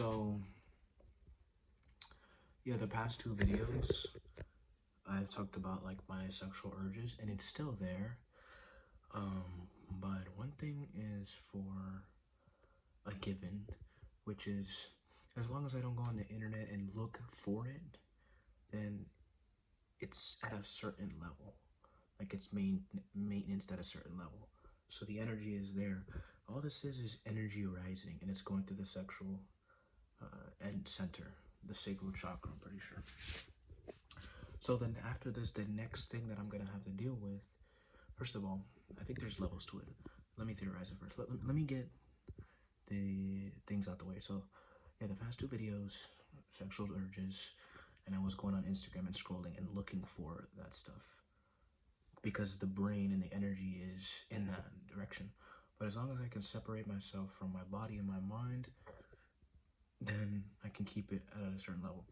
So, yeah, the past two videos, I've talked about like my sexual urges, and it's still there. But one thing is for a given, which is as long as I don't go on the internet and look for it, then it's at a certain level. Like it's maintenance at a certain level. So the energy is there. All this is energy rising, and it's going through the sexual end center, the sacral chakra, I'm pretty sure. So then after this, the next thing that I'm gonna have to deal with, first of all, I think there's levels to it. Let me theorize it first. Let me get the things out the way. So yeah, the past two videos, sexual urges, and I was going on Instagram and scrolling and looking for that stuff because the brain and the energy is in that direction. But as long as I can separate myself from my body and my mind, then I can keep it at a certain level.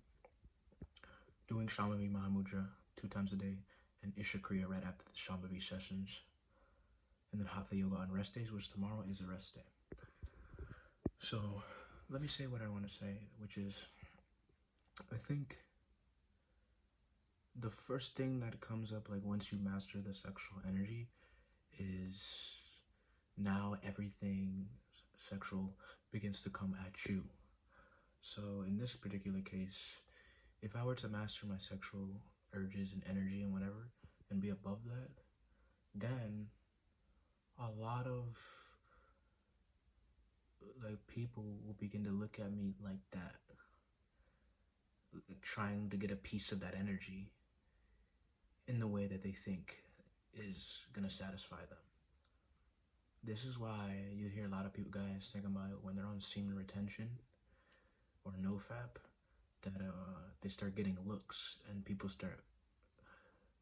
Doing Shambhavi Mahamudra 2 times a day and Isha Kriya right after the Shambhavi sessions. And then Hatha Yoga on rest days, which tomorrow is a rest day. So let me say what I want to say, which is I think the first thing that comes up like once you master the sexual energy is now everything sexual begins to come at you. So in this particular case, if I were to master my sexual urges and energy and whatever and be above that, then a lot of like people will begin to look at me like that, like, trying to get a piece of that energy in the way that they think is gonna satisfy them. This is why you hear a lot of people guys think about when they're on semen retention or nofap that they start getting looks and people start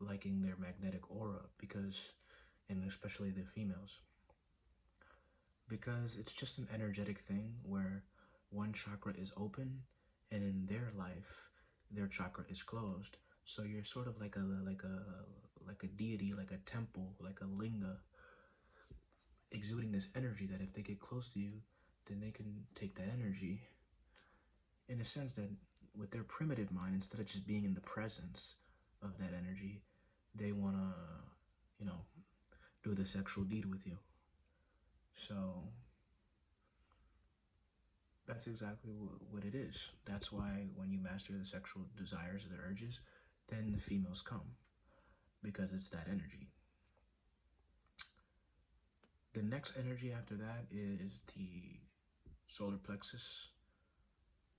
liking their magnetic aura because, and especially the females, because it's just an energetic thing where one chakra is open and in their life their chakra is closed. So you're sort of like a deity, like a temple, like a linga, exuding this energy that if they get close to you, then they can take that energy in a sense that with their primitive mind, instead of just being in the presence of that energy, they want to, do the sexual deed with you. So that's exactly what it is. That's why when you master the sexual desires or the urges, then the females come, because it's that energy. The next energy after that is the solar plexus.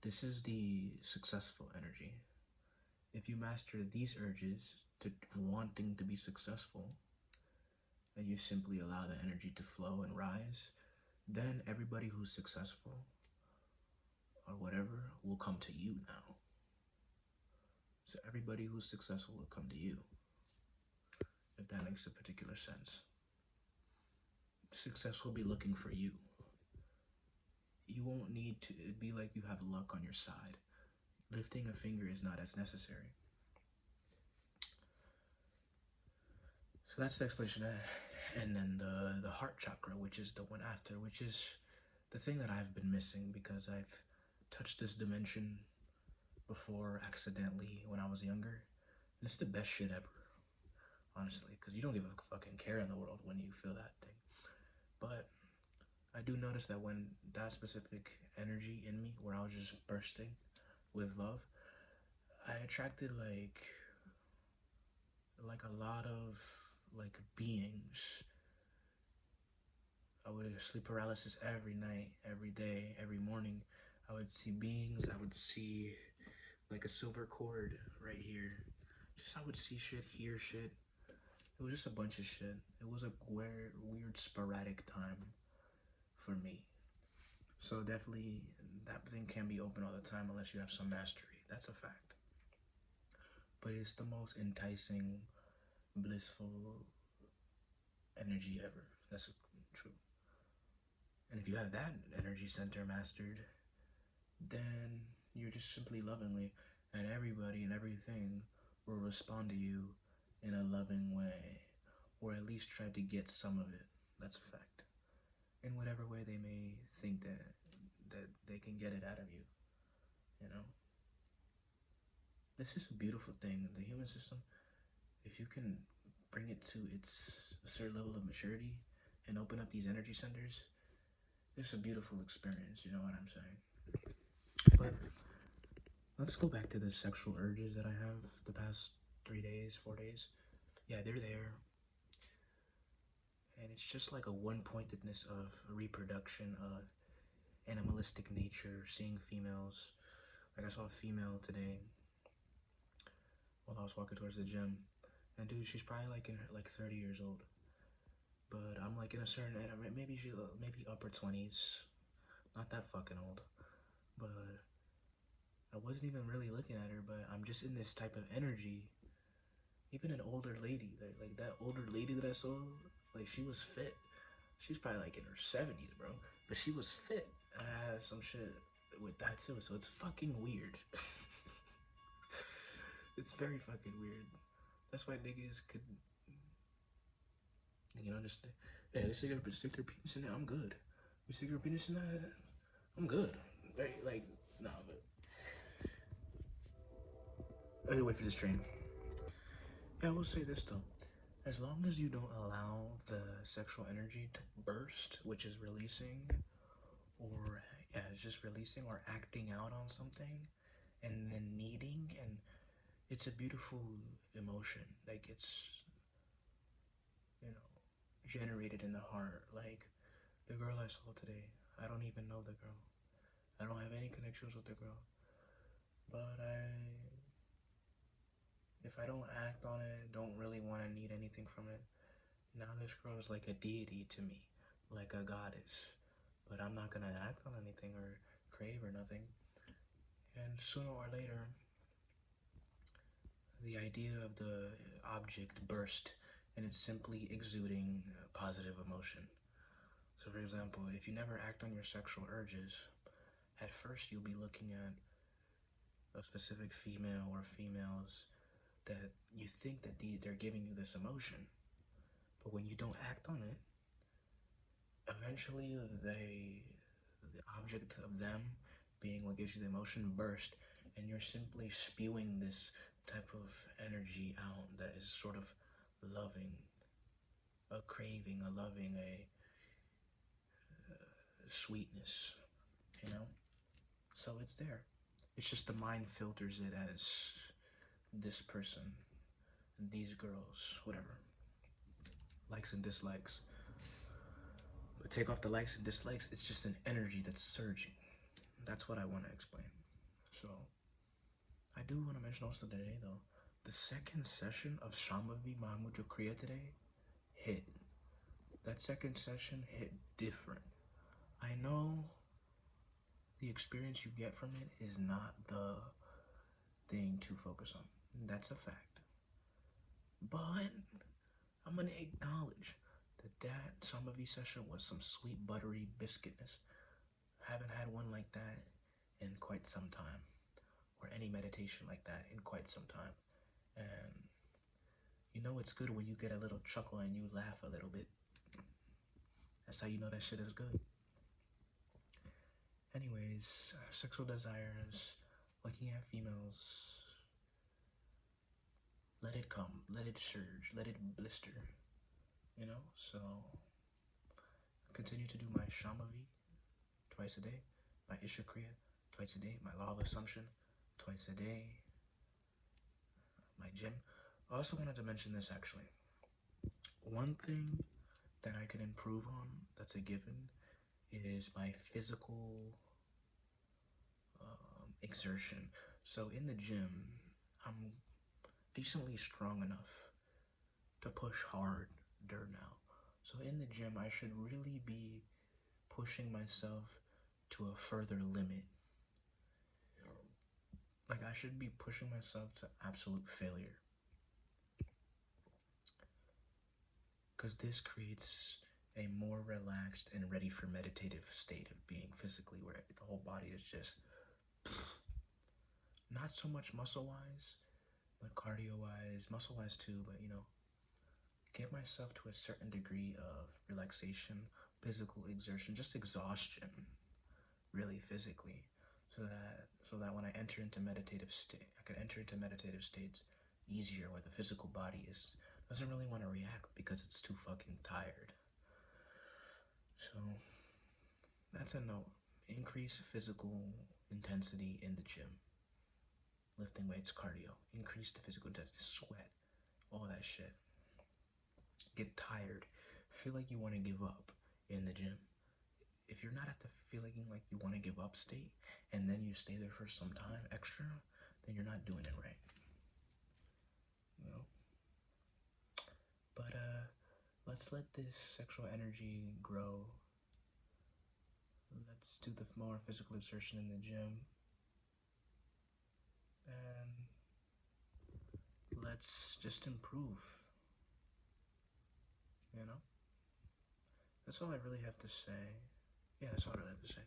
This is the successful energy. If you master these urges to wanting to be successful, and you simply allow the energy to flow and rise, then everybody who's successful or whatever will come to you now. So everybody who's successful will come to you, if that makes a particular sense. Success will be looking for you. You won't need to be like you have luck on your side. Lifting a finger is not as necessary. So that's the explanation of that. And then the heart chakra, which is the one after, which is the thing that I've been missing because I've touched this dimension before accidentally when I was younger. And it's the best shit ever, honestly, because you don't give a fucking care in the world when you feel that thing. But I do notice that when that specific energy in me, where I was just bursting with love, I attracted like a lot of like beings. I would have sleep paralysis every night, every day, every morning. I would see beings. I would see like a silver cord right here. Just I would see shit, hear shit. It was just a bunch of shit. It was a weird sporadic time for me. So definitely that thing can't be open all the time unless you have some mastery. That's a fact. But it's the most enticing, blissful energy ever. That's true. And if you have that energy center mastered, then you're just simply lovingly, and everybody and everything will respond to you in a loving way, or at least try to get some of it. That's a fact. In whatever way they may think that that they can get it out of you, you know? This is a beautiful thing. The human system, if you can bring it to its a certain level of maturity and open up these energy centers, it's a beautiful experience, you know what I'm saying? But let's go back to the sexual urges that I have the past 3 days, 4 days. Yeah, they're there. And it's just like a one-pointedness of reproduction, of animalistic nature, seeing females. Like I saw a female today while I was walking towards the gym. And dude, she's probably like in her, like 30 years old. But I'm like in a certain, maybe upper 20s. Not that fucking old. But I wasn't even really looking at her, but I'm just in this type of energy. Even an older lady, like that older lady that I saw, like she was fit. She's probably like in her 70s, bro. But she was fit. And I had some shit with that too, so it's fucking weird. It's very fucking weird. That's why niggas could, you know, just, yeah, they stick their penis in there, I'm good. You stick your penis in that, I'm good. Like, nah, but I gotta wait for this train. Yeah, I will say this though. As long as you don't allow the sexual energy to burst, which is releasing, or yeah, it's just releasing or acting out on something, and then needing, and it's a beautiful emotion. Like it's, you know, generated in the heart. Like the girl I saw today, I don't even know the girl. I don't have any connections with the girl. But if I don't act on it, don't really want to need anything from it, now this girl is like a deity to me, like a goddess. But I'm not gonna act on anything or crave or nothing. And sooner or later, the idea of the object burst and it's simply exuding positive emotion. So, for example, if you never act on your sexual urges, at first you'll be looking at a specific female or females that you think that they're giving you this emotion. But when you don't act on it, eventually the object of them being what gives you the emotion burst, and you're simply spewing this type of energy out that is sort of loving, a craving, a loving, a sweetness, you know? So it's there. It's just the mind filters it as this person, these girls, whatever. Likes and dislikes. But take off the likes and dislikes, it's just an energy that's surging. That's what I want to explain. So, I do want to mention also today, though, the second session of Shambhavi Mahamudra Kriya today hit. That second session hit different. I know the experience you get from it is not the thing to focus on. That's a fact. But I'm going to acknowledge that Shambhavi session was some sweet buttery biscuitness. Haven't had one like that in quite some time, or any meditation like that in quite some time. And you know it's good when you get a little chuckle and you laugh a little bit. That's how you know that shit is good. Anyways, sexual desires, looking at females, let it come, let it surge, let it blister, you know? So, continue to do my Shambhavi twice a day, my Isha Kriya twice a day, my Law of Assumption twice a day, my gym. I also wanted to mention this actually. One thing that I can improve on, that's a given, is my physical exertion. So in the gym, I'm decently strong enough to push harder now. So in the gym, I should really be pushing myself to a further limit. Like I should be pushing myself to absolute failure. Because this creates a more relaxed and ready for meditative state of being physically, where the whole body is just not so much muscle-wise, but cardio-wise, muscle-wise too, but you know, get myself to a certain degree of relaxation, physical exertion, just exhaustion, really physically, so that when I enter into meditative state, I can enter into meditative states easier, where the physical body doesn't really want to react because it's too fucking tired. So that's a note. Increase physical intensity in the gym. Lifting weights, cardio. Increase the physical intensity, sweat, all that shit. Get tired. Feel like you want to give up in the gym. If you're not at the feeling like you want to give up state, and then you stay there for some time extra, then you're not doing it right. You know? But let's let this sexual energy grow. Let's do the more physical exertion in the gym. And let's just improve. You know? That's all I really have to say. Yeah, that's all I really have to say.